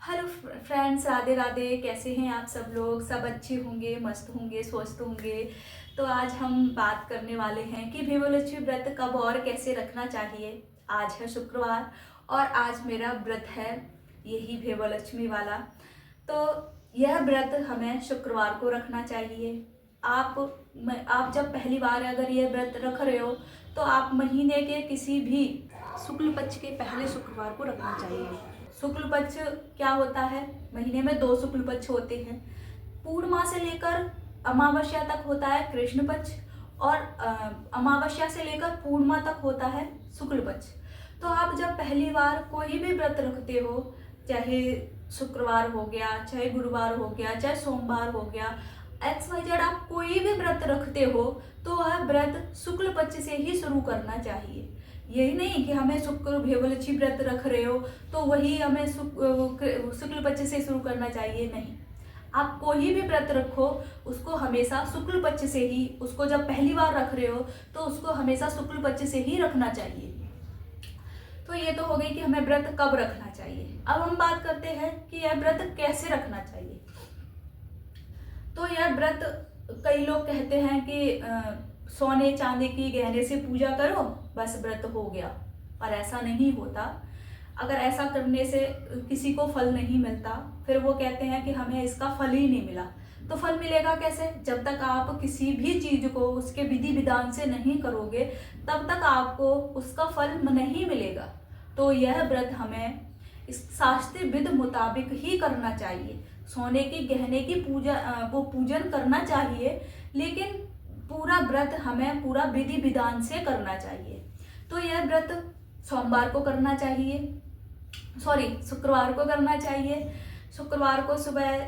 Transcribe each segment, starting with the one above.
Hello friends, Radhe Radhe. कैसे हैं आप सब लोग? सब अच्छे होंगे, मस्त होंगे, स्वस्थ होंगे। तो आज हम बात करने वाले हैं कि भीमोलक्ष्मी व्रत कब और कैसे रखना चाहिए। आज है शुक्रवार और आज मेरा व्रत है, यही भीमोलक्ष्मी वाला। तो यह व्रत हमें शुक्रवार को रखना चाहिए। आप जब पहली बार अगर ये व्रत रख रहे हो तो आप महीने के किसी भी शुक्ल पक्ष के पहले शुक्रवार को रखना चाहिए। शुक्ल पक्ष क्या होता है? महीने में दो शुक्ल पक्ष होते हैं। पूर्णिमा से लेकर अमावस्या तक होता है कृष्ण पक्ष और अमावस्या से लेकर पूर्णिमा तक होता है शुक्ल पक्ष। तो आप जब पहली बार कोई भी व्रत रखते हो, चाहे शुक्रवार हो गया, चाहे गुरुवार हो गया, चाहे सोमवार हो गया, XYZ आप कोई भी व्रत रखते हो तो वह व्रत शुक्ल पक्ष से ही शुरू करना चाहिए। यही नहीं कि हमें शुक्र भीमोलक्ष्मी व्रत रख रहे हो तो वही हमें शुक्ल पक्ष से शुरू करना चाहिए। नहीं, आप कोई भी व्रत रखो उसको हमेशा शुक्ल पक्ष से ही, उसको जब पहली बार रख रहे हो तो उसको हमेशा शुक्ल पक्ष से ही रखना चाहिए। तो ये तो हो गई कि हमें व्रत कब रखना चाहिए। अब हम बात करते हैं कि यह व्रत कैसे रखना चाहिए। तो यह व्रत, कई लोग कहते हैं कि सोने चांदी की गहने से पूजा करो बस व्रत हो गया, पर ऐसा नहीं होता। अगर ऐसा करने से किसी को फल नहीं मिलता, फिर वो कहते हैं कि हमें इसका फल ही नहीं मिला। तो फल मिलेगा कैसे? जब तक आप किसी भी चीज को उसके विधि विधान से नहीं करोगे तब तक आपको उसका फल नहीं मिलेगा। तो यह व्रत हमें इस शास्त्रीय विधि मुताबिक ही करना चाहिए। सोने की गहने की पूजन करना चाहिए, लेकिन पूरा व्रत हमें पूरा विधि विधान से करना चाहिए। तो यह व्रत सोमवार को करना चाहिए, शुक्रवार को करना चाहिए। शुक्रवार को सुबह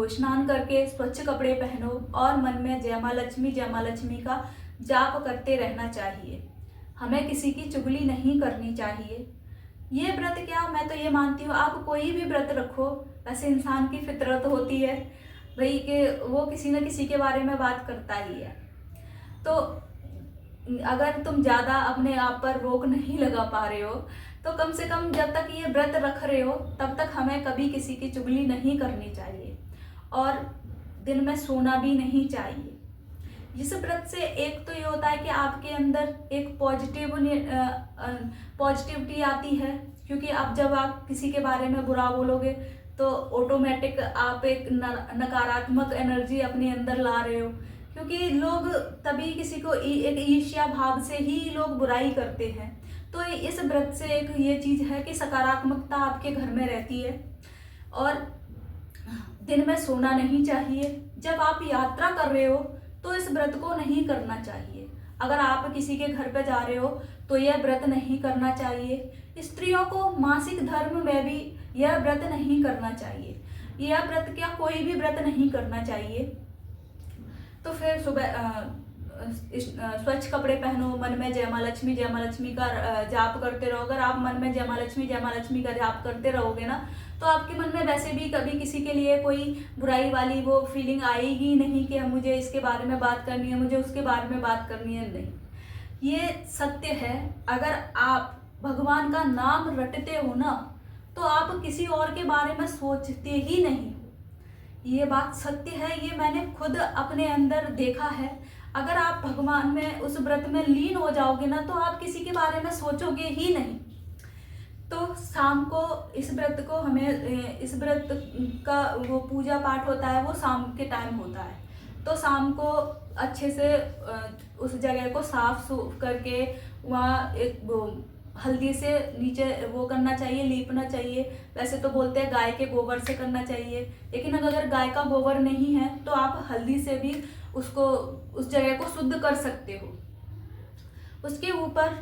स्नान करके स्वच्छ कपड़े पहनो और मन में जय माँ लक्ष्मी का जाप करते रहना चाहिए। हमें किसी की चुगली नहीं करनी चाहिए। ये व्रत क्या, मैं तो ये मानती हूँ आप कोई भी व्रत रखो, वैसे इंसान की फितरत होती है भाई कि वो किसी न किसी के बारे में बात करता ही है। तो अगर तुम ज़्यादा अपने आप पर रोक नहीं लगा पा रहे हो तो कम से कम जब तक ये व्रत रख रहे हो तब तक हमें कभी किसी की चुगली नहीं करनी चाहिए और दिन में सोना भी नहीं चाहिए। इस व्रत से एक तो ये होता है कि आपके अंदर एक पॉजिटिविटी आती है, क्योंकि अब जब आप किसी के बारे में बुरा बोलोगे तो ऑटोमेटिक आप एक नकारात्मक एनर्जी अपने अंदर ला रहे हो। क्योंकि लोग तभी किसी को एक ईर्ष्या भाव से ही लोग बुराई करते हैं। तो इस व्रत से एक ये चीज है कि सकारात्मकता आपके घर में रहती है और दिन में सोना नहीं चाहिए। जब आप यात्रा कर रहे हो तो इस व्रत को नहीं करना चाहिए। अगर आप किसी के घर पे जा रहे हो तो यह व्रत नहीं करना चाहिए। स्त्रियों को मासिक धर्म में भी यह व्रत नहीं करना चाहिए। यह व्रत क्या, कोई भी व्रत नहीं करना चाहिए। तो फिर सुबह स्वच्छ कपड़े पहनो, मन में जय माँ लक्ष्मी का जाप करते रहो। अगर आप मन में जय माँ लक्ष्मी का जाप करते रहोगे ना तो आपके मन में वैसे भी कभी किसी के लिए कोई बुराई वाली वो फीलिंग आएगी नहीं कि मुझे इसके बारे में बात करनी है, मुझे उसके बारे में बात करनी है। नहीं, ये सत्य है। अगर आप भगवान का नाम रटते हो ना तो आप किसी और के बारे में सोचते ही नहीं हो। ये बात सत्य है, ये मैंने खुद अपने अंदर देखा है। अगर आप भगवान में उस व्रत में लीन हो जाओगे ना तो आप किसी के बारे में सोचोगे ही नहीं। तो शाम को इस व्रत को हमें, इस व्रत का वो पूजा पाठ होता है वो शाम के टाइम होता है। तो शाम को अच्छे से उस जगह को साफ सूफ करके वहाँ एक हल्दी से नीचे वो करना चाहिए, लीपना चाहिए। वैसे तो बोलते हैं गाय के गोबर से करना चाहिए, लेकिन अगर गाय का गोबर नहीं है तो आप हल्दी से भी उसको, उस जगह को शुद्ध कर सकते हो। उसके ऊपर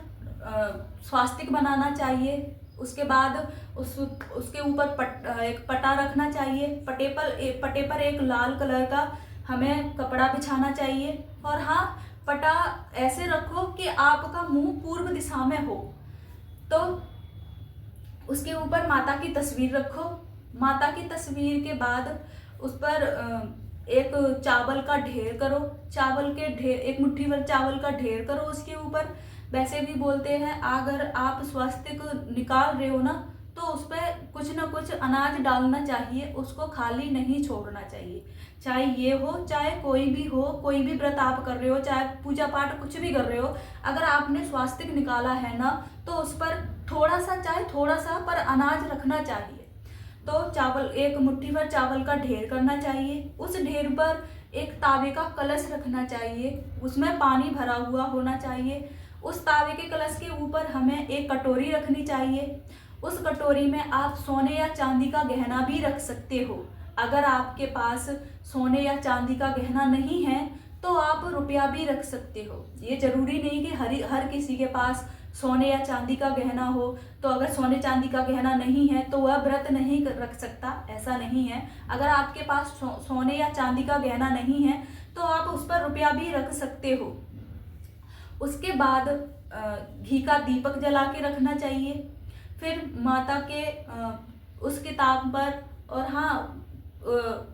स्वास्तिक बनाना चाहिए। उसके बाद उसके ऊपर एक पटा रखना चाहिए। पटे पर एक लाल कलर का हमें कपड़ा बिछाना चाहिए। और हाँ, पटा ऐसे रखो कि आपका मुंह पूर्व दिशा में हो। तो उसके ऊपर माता की तस्वीर रखो। माता की तस्वीर के बाद उस पर एक चावल का ढेर करो। एक मुट्ठी भर चावल का ढेर करो उसके ऊपर। वैसे भी बोलते हैं अगर आप स्वास्तिक निकाल रहे हो ना तो उस पर कुछ कुछ ना कुछ अनाज डालना चाहिए, उसको खाली नहीं छोड़ना चाहिए। चाहे ये हो, चाहे कोई भी हो, कोई भी व्रत आप कर रहे हो, चाहे पूजा पाठ कुछ भी कर रहे हो, अगर आपने स्वास्तिक निकाला है ना, तो उस पर थोड़ा सा, चाहे थोड़ा सा पर अनाज रखना चाहिए। तो चावल, एक मुट्ठी भर चावल का ढेर करना चाहिए। उस ढेर पर एक तावे का कलश रखना चाहिए, उसमें पानी भरा हुआ होना चाहिए। उस तावे के कलश के ऊपर हमें एक कटोरी रखनी चाहिए। उस कटोरी में आप सोने या चांदी का गहना भी रख सकते हो। अगर आपके पास सोने या चांदी का गहना नहीं है तो आप रुपया भी रख सकते हो। ये जरूरी नहीं कि हर किसी के पास सोने या चांदी का गहना हो। तो अगर सोने चांदी का गहना नहीं है तो वह व्रत नहीं रख सकता, ऐसा नहीं है। अगर आपके पास सोने या चांदी का गहना नहीं है तो आप उस पर रुपया भी रख सकते हो। उसके बाद घी का दीपक जला के रखना चाहिए। फिर माता के उस किताब पर, और हाँ,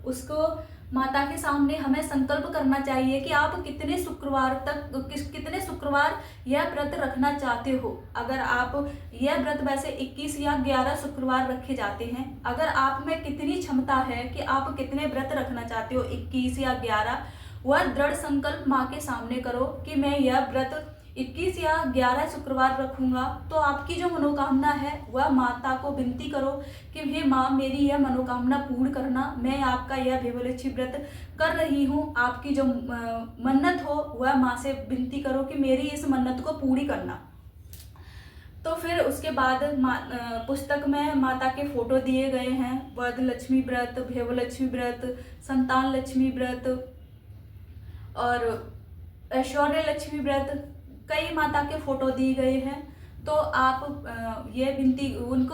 उसको माता के सामने हमें संकल्प करना चाहिए कि आप कितने शुक्रवार तक, कितने शुक्रवार यह व्रत रखना चाहते हो। अगर आप यह व्रत वैसे 21 या 11 शुक्रवार रखे जाते हैं, अगर आप में कितनी क्षमता है कि आप कितने व्रत रखना चाहते हो, 21 या 11, वह दृढ़ संकल्प माँ के सामने करो कि मैं यह व्रत 21 या 11 शुक्रवार रखूंगा। तो आपकी जो मनोकामना है वह माता को विनती करो कि हे माँ, मेरी यह मनोकामना पूर्ण करना। मैं आपका यह भेवलक्ष्मी व्रत कर रही हूँ। आपकी जो मन्नत हो वह माँ से विनती करो कि मेरी इस मन्नत को पूरी करना। तो फिर उसके बाद पुस्तक में माता के फोटो दिए गए हैं। वरदलक्ष्मी व्रत, भेवलक्ष्मी व्रत, संतान लक्ष्मी व्रत और ऐश्वर्य लक्ष्मी व्रत, कई माता के फोटो दिए गए हैं। तो आप ये विनती, उन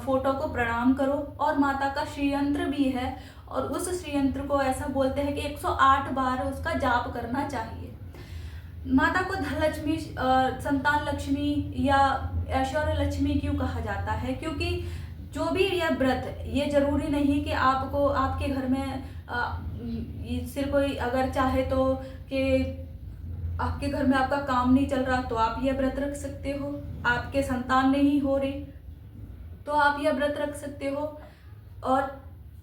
फोटो को प्रणाम करो। और माता का श्रीयंत्र भी है, और उस श्रीयंत्र को ऐसा बोलते हैं कि 108 बार उसका जाप करना चाहिए। माता को धनलक्ष्मी, संतान लक्ष्मी या ऐश्वर्य लक्ष्मी क्यों कहा जाता है? क्योंकि जो भी यह व्रत, ये जरूरी नहीं कि आपको आपके घर में सिर्फ कोई अगर चाहे तो कि आपके घर में आपका काम नहीं चल रहा तो आप यह व्रत रख सकते हो। आपके संतान नहीं हो रही तो आप यह व्रत रख सकते हो। और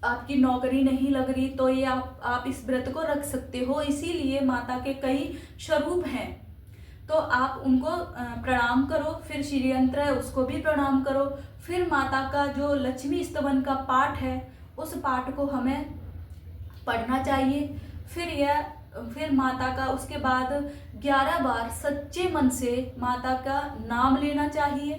आपकी नौकरी नहीं लग रही तो ये आप इस व्रत को रख सकते हो। इसीलिए माता के कई स्वरूप हैं, तो आप उनको प्रणाम करो। फिर श्रीयंत्र है उसको भी प्रणाम करो। फिर माता का जो लक्ष्मी स्तवन का पाठ है उस पाठ को हमें पढ़ना चाहिए। फिर माता का उसके बाद 11 बार सच्चे मन से माता का नाम लेना चाहिए।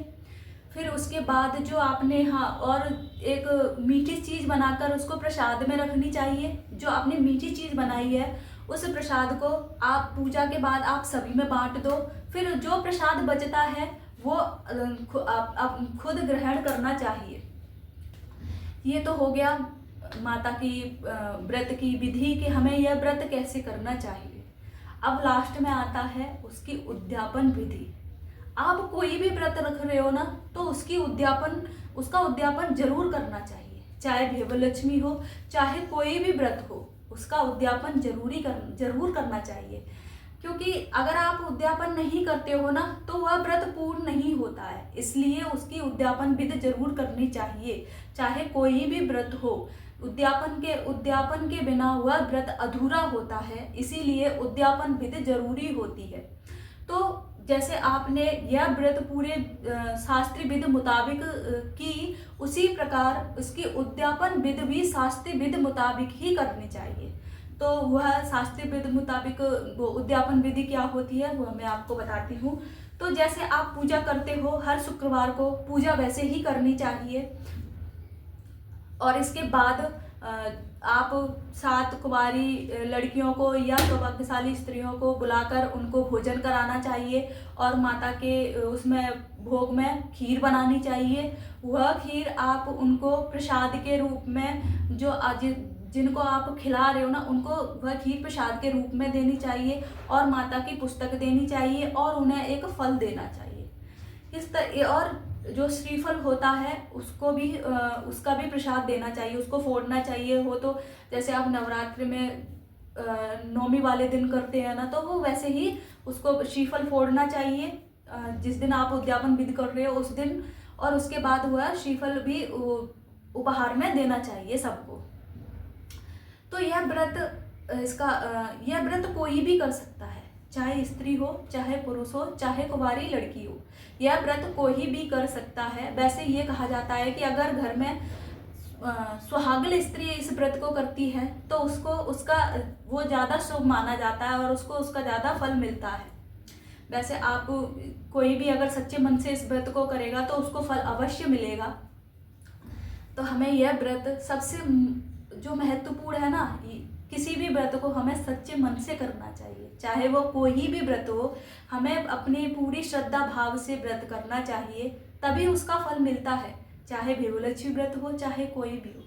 फिर उसके बाद जो आपने, हाँ, और एक मीठी चीज़ बनाकर उसको प्रसाद में रखनी चाहिए। जो आपने मीठी चीज़ बनाई है उस प्रसाद को आप पूजा के बाद आप सभी में बांट दो। फिर जो प्रसाद बचता है वो आप खुद ग्रहण करना चाहिए। ये तो हो गया माता की व्रत की विधि कि हमें यह व्रत कैसे करना चाहिए। अब लास्ट में आता है उसकी उद्यापन विधि। आप कोई भी व्रत रख रहे हो ना तो उसका उद्यापन जरूर करना चाहिए। चाहे भेवलक्ष्मी हो, चाहे कोई भी व्रत हो, उसका उद्यापन जरूर करना चाहिए। क्योंकि अगर आप उद्यापन नहीं करते हो ना तो वह व्रत पूर्ण नहीं होता है। इसलिए उसकी उद्यापन विधि जरूर करनी चाहिए, चाहे कोई भी व्रत हो। उद्यापन के बिना वह व्रत अधूरा होता है, इसीलिए उद्यापन विधि जरूरी होती है। तो जैसे आपने यह व्रत पूरे शास्त्रीय विधि मुताबिक की, उसी प्रकार उसकी उद्यापन विधि भी शास्त्रीय विधि मुताबिक ही करनी चाहिए। तो वह शास्त्रीय विधि मुताबिक वो उद्यापन विधि क्या होती है वह मैं आपको बताती हूँ। तो जैसे आप पूजा करते हो, हर शुक्रवार को पूजा वैसे ही करनी चाहिए। और इसके बाद आप 7 कुंवारी लड़कियों को या सौभाग्यशाली स्त्रियों को बुलाकर उनको भोजन कराना चाहिए। और माता के उसमें भोग में खीर बनानी चाहिए। वह खीर आप उनको प्रसाद के रूप में, जो आज जिनको आप खिला रहे हो ना, उनको वह खीर प्रसाद के रूप में देनी चाहिए। और माता की पुस्तक देनी चाहिए और उन्हें एक फल देना चाहिए। इस तरह, और जो श्रीफल होता है उसको भी उसका भी प्रसाद देना चाहिए, उसको फोड़ना चाहिए। हो तो जैसे आप नवरात्रि में नौमी वाले दिन करते हैं ना, तो वो वैसे ही उसको श्रीफल फोड़ना चाहिए जिस दिन आप उद्यापन विधि कर रहे हो उस दिन। और उसके बाद हुआ श्रीफल भी उपहार में देना चाहिए सबको। तो यह व्रत कोई भी कर सकता है, चाहे स्त्री हो, चाहे पुरुष हो, चाहे कुंवारी लड़की हो, यह व्रत कोई भी कर सकता है। वैसे ये कहा जाता है कि अगर घर में सुहागन स्त्री इस व्रत को करती है तो उसका वो ज़्यादा शुभ माना जाता है और उसको उसका ज़्यादा फल मिलता है। वैसे आप कोई भी अगर सच्चे मन से इस व्रत को करेगा तो उसको फल अवश्य मिलेगा। तो हमें यह व्रत सबसे जो महत्वपूर्ण है ना, किसी भी व्रत को हमें सच्चे मन से करना चाहिए, चाहे वो कोई भी व्रत हो, हमें अपनी पूरी श्रद्धा भाव से व्रत करना चाहिए, तभी उसका फल मिलता है, चाहे भेवलक्ष्मी व्रत हो, चाहे कोई भी हो।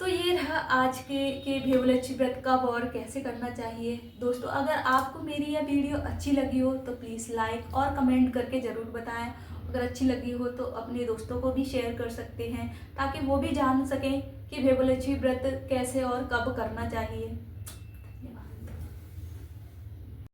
तो ये रहा आज के भेवलक्ष्मी व्रत कब और कैसे करना चाहिए। दोस्तों, अगर आपको मेरी यह वीडियो अच्छी लगी हो तो प्लीज़ लाइक और कमेंट करके ज़रूर बताएं। अगर अच्छी लगी हो तो अपने दोस्तों को भी शेयर कर सकते हैं, ताकि वो भी जान सकें कि भेवलक्ष्मी व्रत कैसे और कब करना चाहिए।